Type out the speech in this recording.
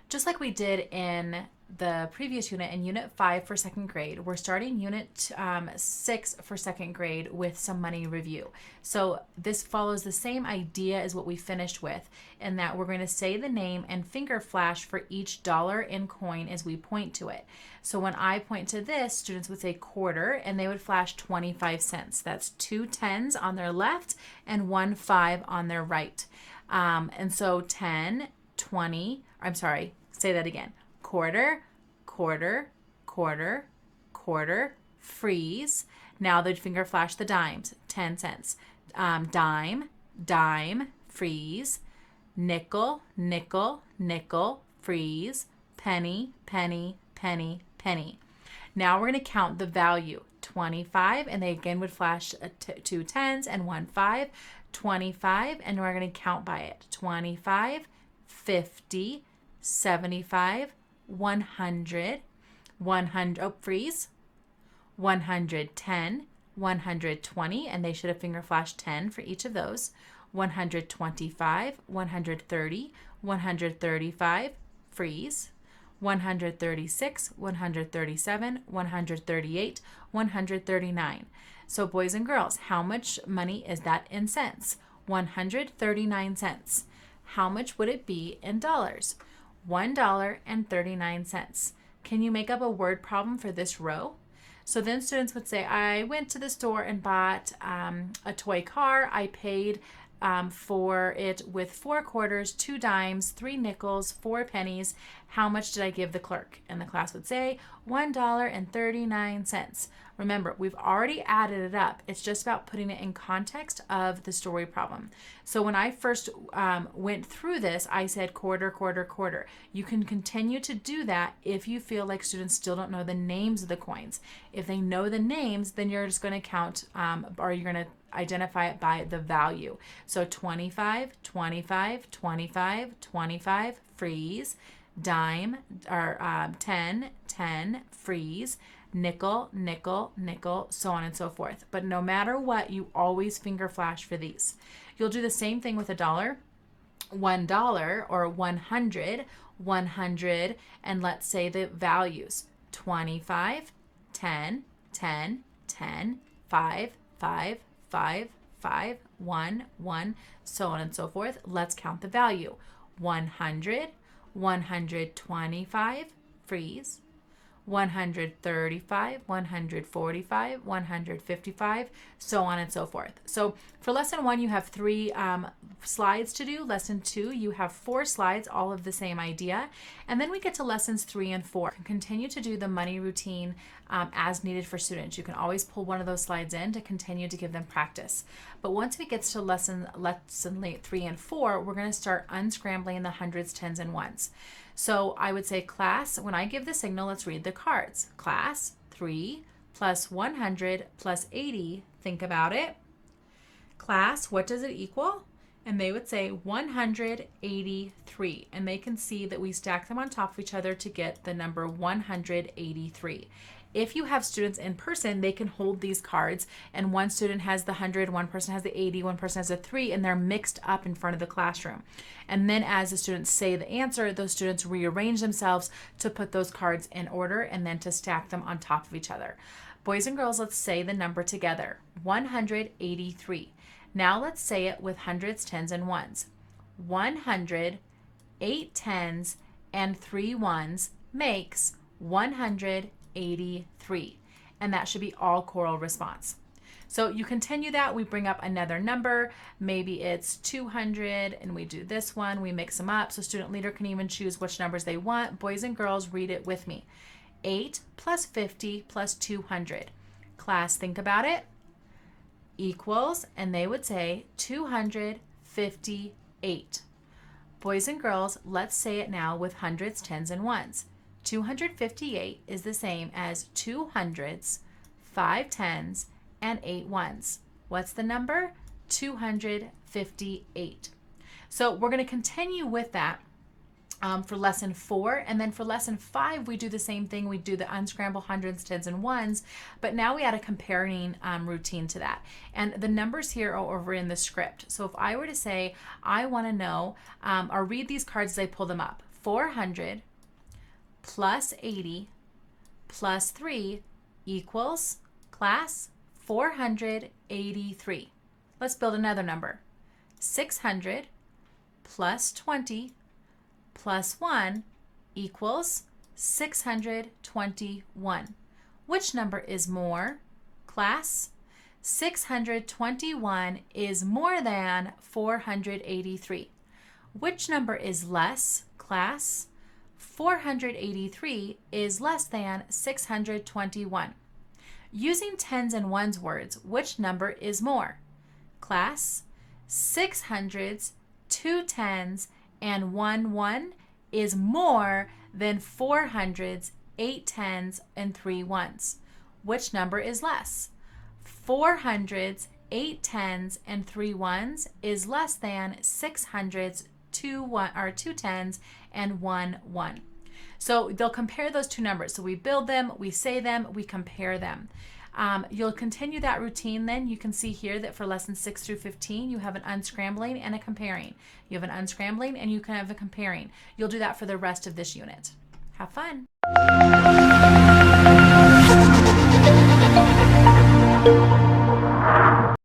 Just like we did in the previous unit, in Unit 5 for second grade, we're starting Unit 6 for second grade with some money review. So this follows the same idea as what we finished with, in that we're going to say the name and finger flash for each dollar and coin as we point to it. So when I point to this, students would say quarter, and they would flash 25 cents. That's 2 tens on their left and 1 5 on their right. And so 10, 20, I'm sorry, say that again. Quarter, quarter, quarter, quarter, freeze. Now they'd finger flash the dimes, 10 cents. Dime, dime, freeze. Nickel, nickel, nickel, freeze. Penny, penny, penny, penny. Now we're going to count the value, 25, and they again would flash 2 tens and 1 5, 25, and we're going to count by it, 25, 50, 75, 100, 100, oh, freeze, 110, 120, and they should have finger flashed 10 for each of those, 125, 130, 135, freeze, 136, 137, 138, 139. So boys and girls, how much money is that in cents? 139 cents. How much would it be in dollars? $1.39. Can you make up a word problem for this row? So then students would say, I went to the store and bought a toy car. I paid for it with 4 quarters, 2 dimes, 3 nickels, 4 pennies. How much did I give the clerk? And the class would say $1.39. Remember, we've already added it up. It's just about putting it in context of the story problem. So when I first went through this, I said quarter, quarter, quarter. You can continue to do that if you feel like students still don't know the names of the coins. If they know the names, then you're just going to count or you're going to identify it by the value. So 25, 25, 25, 25, freeze, dime, or 10, 10, freeze, nickel, nickel, nickel, so on and so forth. But no matter what, you always finger flash for these. You'll do the same thing with a dollar. $1 or 100, 100, and let's say the values 25, 10, 10, 10, 5, 5, 5, 5, 1, 1, so on and so forth. Let's count the value. 100, 125, freeze. 135, 145, 155, so on and so forth. So for lesson 1, you have 3 slides to do. Lesson 2, you have 4 slides, all of the same idea. And then we get to lessons 3 and 4. Continue to do the money routine as needed for students. You can always pull one of those slides in to continue to give them practice. But once we get to lesson 3 and 4, we're going to start unscrambling the hundreds, tens, and ones. So I would say, class, when I give the signal, let's read the cards. Class, 3 plus 100 plus 80. Think about it. Class, what does it equal? And they would say 183. And they can see that we stack them on top of each other to get the number 183. If you have students in person, they can hold these cards, and one student has the 100, one person has the 80, one person has the 3, and they're mixed up in front of the classroom. And then as the students say the answer, those students rearrange themselves to put those cards in order and then to stack them on top of each other. Boys and girls, let's say the number together, 183. Now let's say it with hundreds, tens, and ones. 100, 8 tens, and 3 ones makes 183. And that should be all choral response. So you continue that, we bring up another number, maybe it's 200, and we do this one, we mix them up, so student leader can even choose which numbers they want. Boys and girls, read it with me. 8 plus 50 plus 200. Class, think about it. Equals, and they would say 258. Boys and girls, let's say it now with hundreds, tens, and ones. 258 is the same as 2 hundreds, 5 tens, and 8 ones. What's the number? 258. So we're going to continue with that for lesson 4. And then for lesson 5, we do the same thing. We do the unscramble hundreds, tens, and ones, but now we add a comparing routine to that. And the numbers here are over in the script. So if I were to say, I want to know, or read these cards as I pull them up. 400 plus 80 plus 3 equals, class, 483. Let's build another number. 600 plus 20 plus 1 equals 621. Which number is more, class? 621 is more than 483. Which number is less, class? 483 is less than 621. Using tens and ones words, which number is more? Class, 600s, 2 tens, and 1 1 is more than 400s, 8 tens, and 3 ones. Which number is less? 400s, 8 tens, and 3 ones is less than 600s, 2 tens, and 1 1. So they'll compare those two numbers. So we build them, we say them, we compare them. You'll continue that routine then. You can see here that for lessons 6 through 15, you have an unscrambling and a comparing. You have an unscrambling and you can have a comparing. You'll do that for the rest of this unit. Have fun.